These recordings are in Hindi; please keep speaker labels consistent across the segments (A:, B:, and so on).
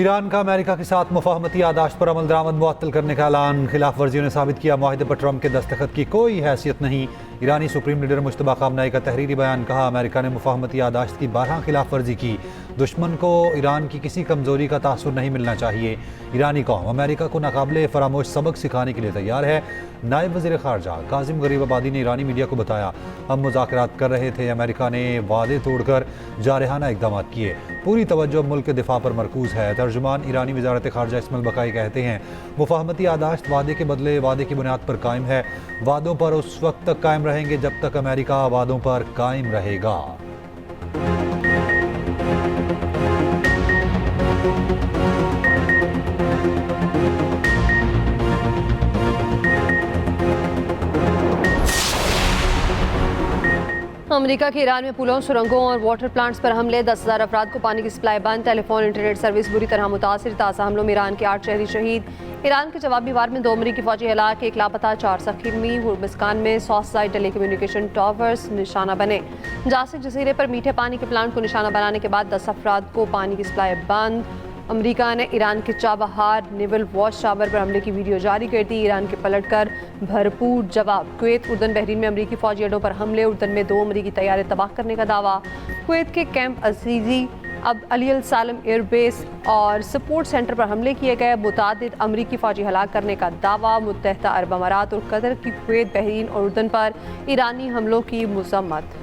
A: ईरान का अमेरिका के साथ मुफाहमती यादाश्त पर अमल दरामद मुअत्तल करने का ऐलान। खिलाफ वर्जियों ने साबित किया मुआहदे पर ट्रंप के दस्तखत की कोई हैसियत नहीं। ईरानी सुप्रीम लीडर मुश्तबा खामनेई का तहरीरी बयान। कहा, अमेरिका ने मुफाहमती यादाश्त की 12 खिलाफ वर्जी की। दुश्मन को ईरान की किसी कमजोरी का तासुर नहीं मिलना चाहिए। ईरानी कौम अमेरिका को नाकाबिले फरामोश सबक सिखाने के लिए तैयार है। नायब वज़ीर ख़ारजा कासिम गरीबाबादी ने ईरानी मीडिया को बताया, हम मुज़ाकरात कर रहे थे, अमेरिका ने वादे तोड़कर जारहाना इक़दाम किए। पूरी तवज्जो मुल्क के दिफा पर मरकूज़ है। तर्जुमान ईरानी वज़ारत ख़ारजा इस्माइल बकाई कहते हैं, मुफाहमती यादाश्त वादे के बदले वादे की बुनियाद पर कायम है। वादों पर उस वक्त तक कायम रहेंगे जब तक अमेरिका वादों पर कायम रहेगा।
B: अमेरिका के ईरान में पुलों, सुरंगों और वाटर प्लांट्स पर हमले। 10,000 अफराद को पानी की सप्लाई बंद। टेलीफोन इंटरनेट सर्विस बुरी तरह मुतासिर। ताज़ा हमलों में ईरान के 8 शहरी शहीद। ईरान के जवाबी वार में 2 अमरीकी फौजी हलाक, 1 लापता, 4 जख्मी। हुर्मुज़गान में सॉस साइड टेली कम्युनिकेशन टावर्स निशाना बने। जासिक जजीरे पर मीठे पानी के प्लांट को निशाना बनाने के बाद 10 अफराद को पानी की सप्लाई बंद। अमेरिका ने ईरान के चाबहार नेवल वॉच टावर पर हमले की वीडियो जारी कर दी। ईरान के पलटकर भरपूर जवाब। कुवैत, उर्दन, बहरीन में अमरीकी फौजी अड्डों पर हमले। उर्दन में 2 अमरीकी तैयारे तबाह करने का दावा। कुवैत के कैंप अजीजी, अब अली अल सालम एयरबेस और सपोर्ट सेंटर पर हमले किए गए। मुतादिद अमरीकी फौजी हलाक करने का दावा। मुत्तहदा अरब अमारात और कतर की कुवैत, बहरीन और उर्दन पर ईरानी हमलों की मज़म्मत।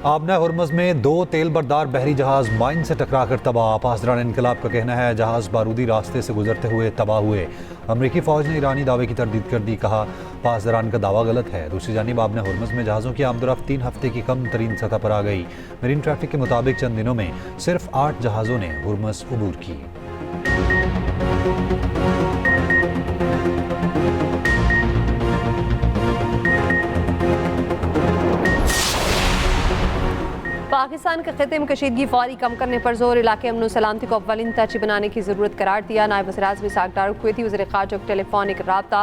A: आबना हुर्मुज़ में 2 तेल बरदार बहरी जहाज माइन से टकरा कर तबाह। पासदारान इनकलाब का कहना है, जहाज बारूदी रास्ते से गुजरते हुए तबाह हुए। अमरीकी फ़ौज ने ईरानी दावे की तरदीद कर दी। कहा, पासदारान का दावा गलत है। दूसरी जानिब आबना हुर्मुज़ में जहाज़ों की आमदोरफ्त 3 हफ्ते की कम तरीन सतह पर आ गई। मरीन ट्रैफिक के मुताबिक चंद दिनों में सिर्फ 8 जहाज़ों ने हुर्मुज़ अबूर की।
B: पाकिस्तान के खिते में कशीदगी फौरी कम करने पर जोर। इलाके अमन सलामती को अव्वलिन तरजीह बनाने की ज़रूरत करार दिया। नायब वज़ीर-ए-आज़म इसहाक डार, कुवैती वज़ीर ख़ारजा को टेलीफोनिक रब्ता।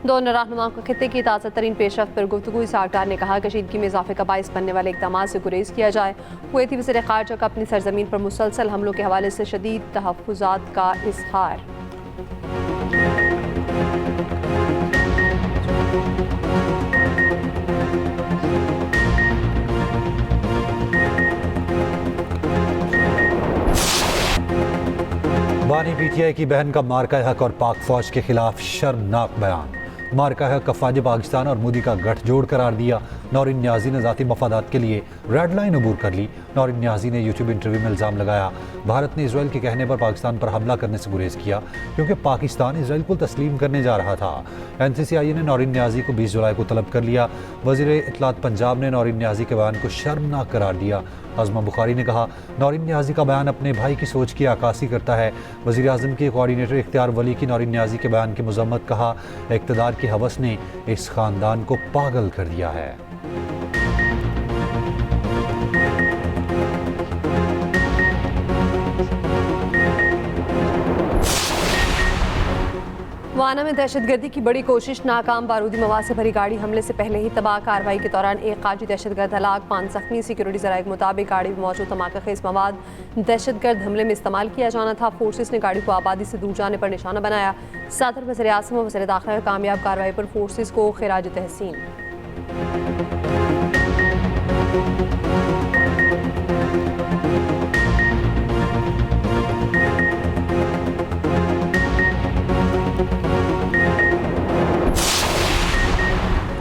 B: दोनों रहनुमाओं को खिते की ताज़ा तरीन पेशरफ्त पर गुफ्तगू। इसहाक डार ने कहा, कशीदगी में इजाफे का बाइस बनने वाले इक़दाम से गुरेज किया जाए। कुवैती वज़ीर ख़ारजा का अपनी सरजमीन पर मुसलसल हमलों के हवाले से शदीद तहफ़्फ़ुज़ात का इज़हार।
A: बानी पीटीआई की बहन का मार्का हक और पाक फौज के खिलाफ शर्मनाक बयान। मार्का हक अफवाज पाकिस्तान और मोदी का गठजोड़ करार दिया। नौरीन न्याजी ने ज़ाती मफादात के लिए रेड लाइन अबूर कर ली। नौरीन न्याजी ने यूट्यूब इंटरव्यू में इल्ज़ाम लगाया, भारत ने इसराइल के कहने पर पाकिस्तान पर हमला करने से गुरेज किया क्योंकि पाकिस्तान इसराइल को तस्लीम करने जा रहा था। NCCI ने नौरीन न्याजी को 20 जुलाई को तलब कर लिया। वज़ीर इत्तलात पंजाब ने नौरीन न्याजी के बयान को शर्मनाक करार दिया। आज़मा बुखारी ने कहा, नौरीन न्याजी का बयान अपने भाई की सोच की अक्कासी करता है। वज़ीर आज़म के कोऑर्डिनेटर इख्तियार वली की नौरीन न्याजी के बयान की मज़म्मत। कहा, इक़्तिदार की हवस ने इस ख़ानदान को पागल कर दिया है।
B: वाना में दहशतगर्दी की बड़ी कोशिश नाकाम। बारूदी मवाद से भरी गाड़ी हमले से पहले ही तबाह। कार्रवाई के दौरान 1 काजी दहशतगर्द हलाक, 5 जख्मी। सिक्योरिटी ज़राए के मुताबिक गाड़ी में मौजूद धमाकाखेज़ मवाद दहशतगर्द हमले में इस्तेमाल किया जाना था। फोर्सेस ने गाड़ी को आबादी से दूर जाने पर निशाना बनाया। सदर वज़ीर आज़म और वज़ीर दाखिला कामयाब कार्रवाई पर फोर्सेस को खिराज तहसीन।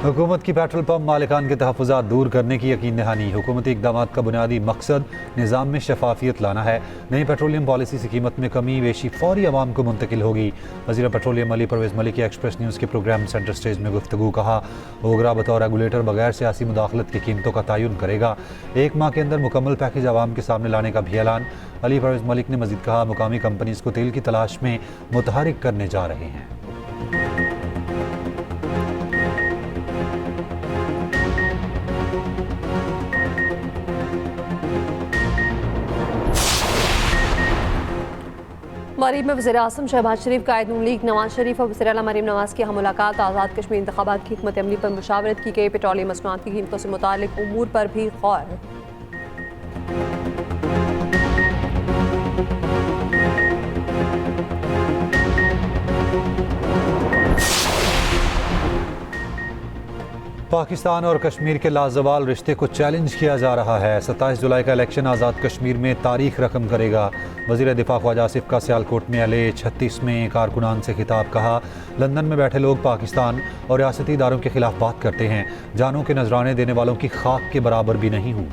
A: हुकूमत की पेट्रोल पंप मालिकान के तहफ़्फ़ुज़ात दूर करने की यकीन दहानी। हुकूमती इक़दाम का बुनियादी मकसद निज़ाम में शफाफियत लाना है। नई पेट्रोलियम पॉलिसी से कीमत में कमी वेशी फौरी आवाम को मुंतकिल होगी। वज़ीर पेट्रोलियम अली परवेज़ मलिक की एक्सप्रेस न्यूज़ के प्रोग्राम सेंटर स्टेज में गुफ्तगू। कहा, ओगरा बतौर रेगुलेटर बगैर सियासी मुदाखलत की कीमतों का तयन करेगा। 1 माह के अंदर मुकम्मल पैकेज आवाम के सामने लाने का भी ऐलान। अली परवेज़ मलिक ने मज़ीद कहा, मुकामी कंपनीज़ को तेल की तलाश में मुतहरिक करने जा रहे हैं।
B: तकरीब में वज़ीर आज़म शहबाज शरीफ, कायद नून लीग नवाज शरीफ और वज़ीर आला मरीम नवाज की मुलाकात। आज़ाद कश्मीर इंतखाबात की हिकमत अमली पर मुशावरत की गई। पेट्रोलियम मसनूआत की कीमतों से मुतालिक उमूर पर भी गौर।
A: पाकिस्तान और कश्मीर के लाजवाल रिश्ते को चैलेंज किया जा रहा है। 27 जुलाई का इलेक्शन आज़ाद कश्मीर में तारीख रकम करेगा। वज़ीर दिफा ख्वाजा आसिफ का सियालकोट में LA-36 में कारकुनान से खिताब। कहा, लंदन में बैठे लोग पाकिस्तान और रियासती इदारों के खिलाफ बात करते हैं। जानों के नजराने देने वालों की खाक के बराबर भी नहीं हूँ।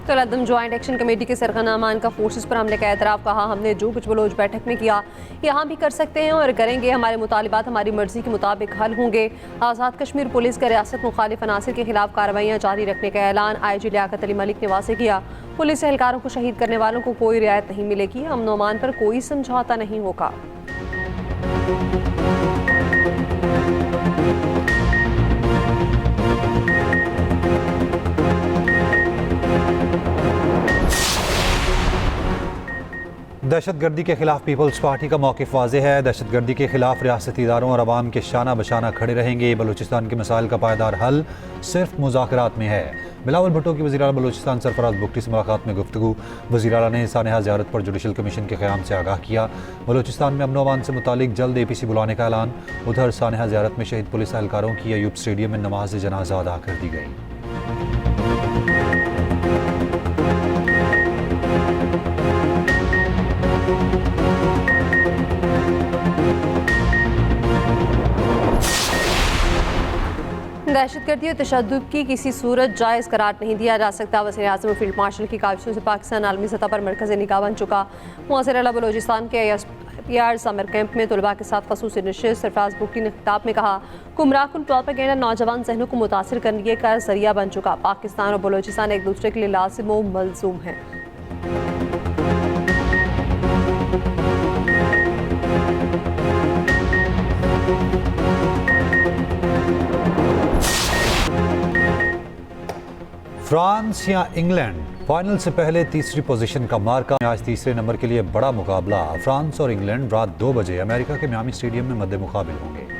B: तो लंदन ज्वाइंट एक्शन कमेटी के सरगना अमान का फोर्सेस पर हमले का एतराफ़। कहा, हमने जो कुछ बलोच बैठक में किया यहाँ भी कर सकते हैं और करेंगे। हमारे मुतालिबात हमारी मर्जी के मुताबिक हल होंगे। आज़ाद कश्मीर पुलिस का रियासत मुखालिफ अनासिर के खिलाफ कार्रवाइयाँ जारी रखने का ऐलान IG लियाकत अली मलिक ने वाज़ेह किया। पुलिस एहलकारों को शहीद करने वालों को कोई रियायत नहीं मिलेगी। अमन व अमान पर कोई समझौता नहीं होगा।
A: दहशतगर्दी के खिलाफ पीपल्स पार्टी का मौक़िफ़ वाज़ेह है। दहशतगर्दी के खिलाफ रियासती इदारों और अवाम के शाना बशाना खड़े रहेंगे। बलूचिस्तान के मसाइल का पायदार हल सिर्फ मुज़ाकरात में है। बिलावल भुट्टो की वज़ीर आला बलूचिस्तान सरफराज बुगटी से मुलाकात में गुफ्तगू। वज़ीर आला ने सानहा ज़ियारत पर जुडिशल कमीशन के क़याम से आगाह किया। बलूचिस्तान में अमन व अमान से मुतालिक जल्द APC बुलाने का ऐलान। उधर सानहा ज़ियारत में शहीद पुलिस एहलकारों की अयूब स्टेडियम में नमाज जनाजा अदा कर दी गई।
B: दहशतगर्दी और तशद्दुद की किसी सूरत जायज़ करार नहीं दिया जा सकता। वज़ीर आज़म और फील्ड मार्शल की काविशों से पाकिस्तान आलमी सतह पर मरकज़ निगाह बन चुका। मुअज़्ज़र आला बलूचिस्तान के ISPR समर कैंप में तलबा के साथ ख़ुसूसी नशिस्त। सरफराज बुगटी ने खिताब में कहा, गुमराहकुन प्रोपेगेंडा नौजवान जहनों को मुतासिर करने का जरिया बन चुका। पाकिस्तान और बलूचिस्तान एक दूसरे के लिए लाजिम व मलजूम हैं।
A: फ्रांस या इंग्लैंड, फाइनल से पहले तीसरी पोजीशन का मार्का। आज तीसरे नंबर के लिए बड़ा मुकाबला। फ्रांस और इंग्लैंड रात 2 बजे अमेरिका के मियामी स्टेडियम में मद्दे मुकाबिल होंगे।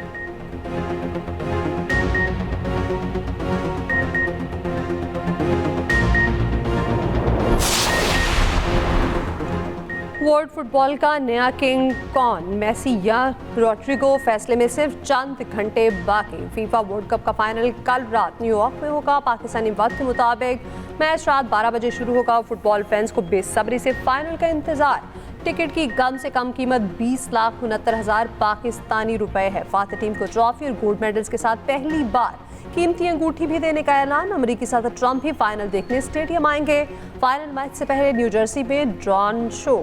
B: वर्ल्ड फुटबॉल का नया किंग कौन, मेसी या रोड्रिगो? फैसले में सिर्फ चंद घंटे बाकी। फीफा वर्ल्ड कप का फाइनल कल रात न्यूयॉर्क में होगा। पाकिस्तानी वक्त के मुताबिक मैच रात 12 बजे शुरू होगा। फुटबॉल फैंस को बेसब्री से फाइनल का इंतजार। टिकट की कम से कम कीमत 20,69,000 पाकिस्तानी रुपए है। फातह टीम को ट्रॉफी और गोल्ड मेडल्स के साथ पहली बार कीमती अंगूठी भी देने का ऐलान। अमेरिकी सदर ट्रंप भी फाइनल देखने स्टेडियम आएंगे। फाइनल मैच से पहले न्यू जर्सी में ड्रोन शो।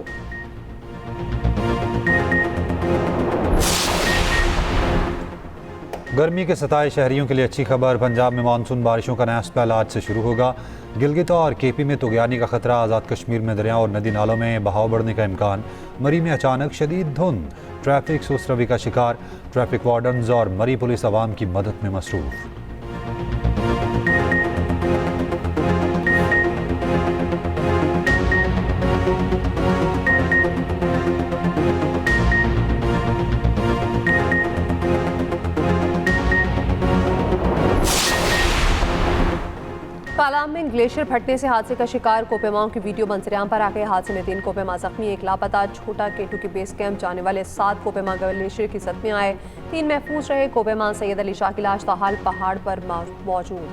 A: गर्मी के सताए शहरियों के लिए अच्छी खबर। पंजाब में मानसून बारिशों का नया स्पेल आज से शुरू होगा। गिलगित और KP में तुगयानी का खतरा। आज़ाद कश्मीर में दरियाओं और नदी नालों में बहाव बढ़ने का इम्कान। मरी में अचानक शदीद धुंध, ट्रैफिक सुस्त रवि का शिकार। ट्रैफिक वार्डन्स और मरी पुलिस आवाम की मदद में मसरूफ।
B: कालाम में ग्लेशियर फटने से हादसे का शिकार कोपेमाओं की वीडियो मंजरेआम पर आ गए। हादसे में 3 कोपेमा जख्मी, एक लापता। छोटा केटू के बेस कैंप जाने वाले 7 कोपेमा ग्लेशियर की सत में आए। 3 महफूज रहे। कोपेमा सैयद अली शाह की लाश ताहाल पहाड़ पर मौजूद।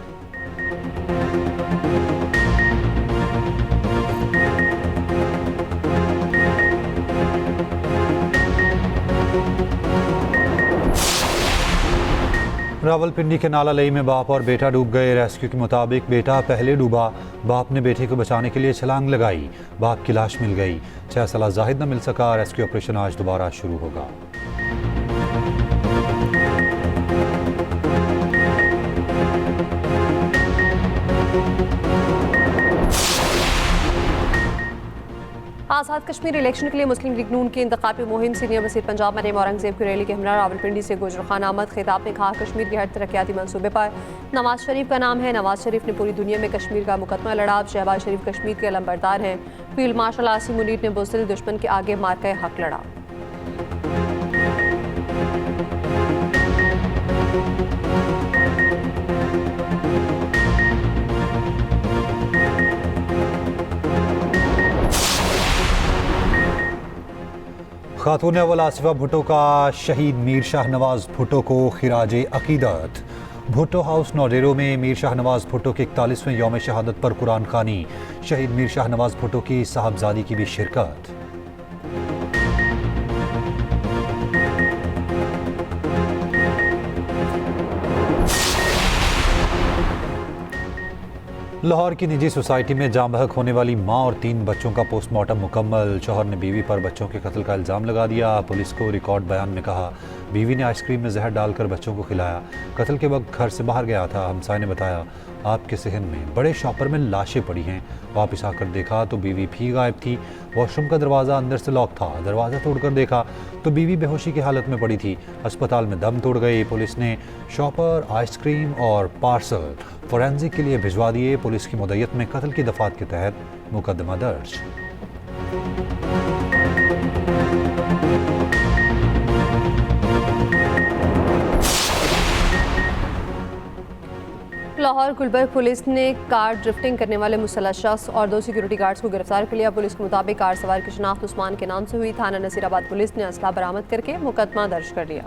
A: रावलपिंडी के नाला लई में बाप और बेटा डूब गए। रेस्क्यू के मुताबिक बेटा पहले डूबा। बाप ने बेटे को बचाने के लिए छलांग लगाई। बाप की लाश मिल गई। 6 साला जाहिद न मिल सका। रेस्क्यू ऑपरेशन आज दोबारा शुरू होगा।
B: आज़ाद कश्मीर इलेक्शन के लिए मुस्लिम लीग नून की इंतखाबी मुहिम सीनियर वज़ीर पंजाब मरीम औरंगजेब की रैली के हमरा रावलपिंडी से गुजर खान अहमद खिताब में कहा, कश्मीर के हर तरक्याती मनसूबे पर नवाज शरीफ का नाम है। नवाज शरीफ ने पूरी दुनिया में कश्मीर का मुकदमा लड़ा। शहबाज शरीफ कश्मीर के अलंबरदार हैं। फील्ड मार्शल आसिम मुनीर ने बुज़दिल दुश्मन के आगे मार्का हक लड़ा।
A: खातून अव्वल आसिफा भुट्टो का शहीद मीर शाहनवाज भुट्टो को खिराजे अकीदत। भुट्टो हाउस नौडेरो में मीर शाहनवाज भुट्टो के 41वें यौम शहादत पर कुरान खानी। शहीद मीर शाहनवाज भुट्टो की साहबजादी की भी शिरकत। लाहौर की निजी सोसाइटी में जाम बहक होने वाली मां और 3 बच्चों का पोस्टमार्टम मुकम्मल। शौहर ने बीवी पर बच्चों के कत्ल का इल्ज़ाम लगा दिया। पुलिस को रिकॉर्ड बयान में कहा, बीवी ने आइसक्रीम में जहर डालकर बच्चों को खिलाया। कत्ल के वक्त घर से बाहर गया था। हमसाय ने बताया, आपके सहन में बड़े शॉपर में लाशें पड़ी हैं। वापस आकर देखा तो बीवी भी गायब थी। वॉशरूम का दरवाज़ा अंदर से लॉक था। दरवाज़ा तोड़कर देखा तो बीवी बेहोशी की हालत में पड़ी थी। अस्पताल में दम तोड़ गई। पुलिस ने शॉपर, आइसक्रीम और पार्सल फोरेंसिक के लिए भिजवा दिए। पुलिस की मुद्दत में कत्ल की दफात के तहत मुकदमा दर्ज।
B: लाहौर गुलबर्ग पुलिस ने कार ड्रिफ्टिंग करने वाले मुसल्लह शख्स और 2 सिक्योरिटी गार्ड्स को गिरफ्तार कर लिया। पुलिस के मुताबिक कार सवार की शनाख्त उस्मान के नाम से हुई। थाना नसीराबाद पुलिस ने असला बरामद करके मुकदमा दर्ज कर लिया।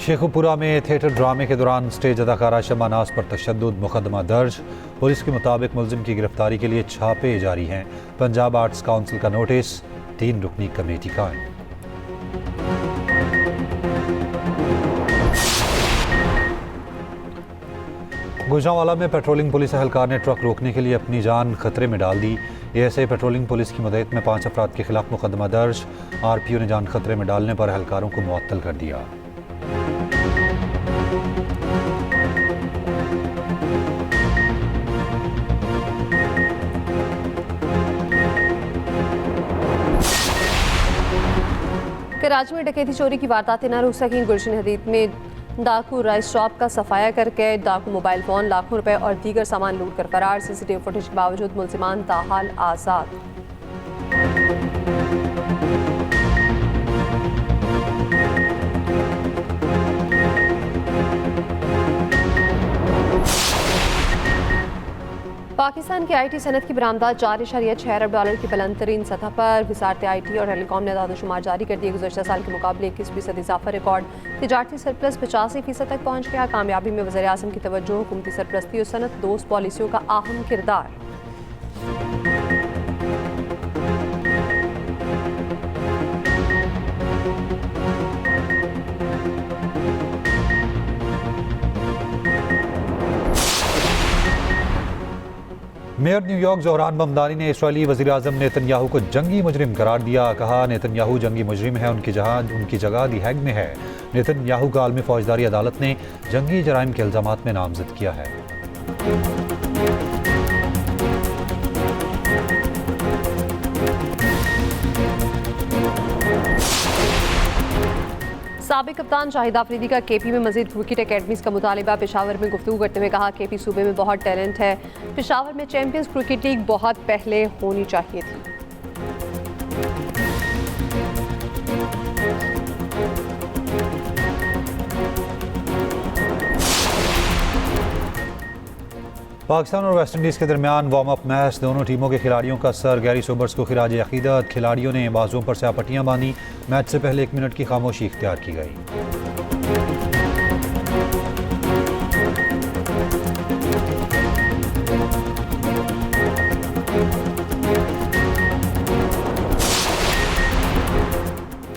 A: शेखुपुरा में थिएटर ड्रामे के दौरान स्टेज अदाकारा शमा नाज पर तशद्दुद, मुकदमा दर्ज। पुलिस के मुताबिक मुलजिम की गिरफ्तारी के लिए छापे जारी हैं। पंजाब आर्ट्स काउंसिल का नोटिस, 3 रुकनी कमेटी कायम। गुजरांवाला में पेट्रोलिंग पुलिस एहलकार ने ट्रक रोकने के लिए अपनी जान खतरे में डाल दी। एएसआई पेट्रोलिंग पुलिस की मदद में 5 अफराद के खिलाफ मुकदमा दर्ज। आरपीओ ने जान खतरे में डालने पर एहलकारों को मुअत्तल कर दिया।
B: कराची में डकैती चोरी की वारदातें न रुक सकें। गुलशन हदीद में डाकू राइस शॉप का सफाया करके डाकू मोबाइल फ़ोन, लाखों रुपए और दीगर सामान लूट कर फरार। सीसीटीवी फुटेज के बावजूद मुलजिमान ताहाल आज़ाद। पाकिस्तान की आईटी सनत की बरामदात 4.6 अरब डॉलर की बुलंद तरीन सतह पर। वजारत आईटी और टेलीकॉम ने दादोशुमार जारी कर दिए। गुज़श्ता साल के मुकाबले 21% इजाफा रिकॉर्ड। तिजारती सरप्लस 85% तक पहुँच गया। कामयाबी में वज़ीर आज़म की तवज्जो, हुकूमती सरपरस्ती और सनत दोस्त पॉलिसियों का अहम किरदार।
A: मेयर न्यूयॉर्क ज़ोहरान ममदानी ने इस्राईली वज़ीर आज़म नेतन्याहू को जंगी मुजरिम करार दिया। कहा, नेतन्याहू जंगी मुजरिम है, उनकी जगह दी हैग में है। नेतन्याहू को आलमी फौजदारी अदालत ने जंगी जराइम के इल्ज़ामात में नामज़द किया है।
B: साबिक कप्तान शाहिद आफरीदी का केपी में मजीद क्रिकेट अकेडमीज का मुतालिबा। पेशावर में गुफ्तगू करते हुए कहा, केपी सूबे में बहुत टैलेंट है। पेशावर में चैंपियंस क्रिकेट लीग बहुत पहले होनी चाहिए थी।
A: पाकिस्तान और वेस्ट इंडीज़ के दरमियान वार्म अप मैच। दोनों टीमों के खिलाड़ियों का सर गैरी सोबर्स को खिराज अकीदत। खिलाड़ियों ने बाजुओं पर स्यापट्टियां बांधी। मैच से पहले 1 मिनट की खामोशी इख्तियार की गई।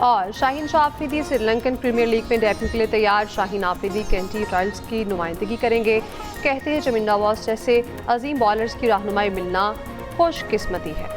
B: और शाहीन शाह आफरीदी श्रीलंकन प्रीमियर लीग में डेब्यू के लिए तैयार। शाहीन आफरीदी केंटी रॉयल्स की नुमाइंदगी करेंगे। कहते हैं जमिंदा वॉस जैसे अजीम बॉलर्स की रहनुमाई मिलना खुशकिस्मती है।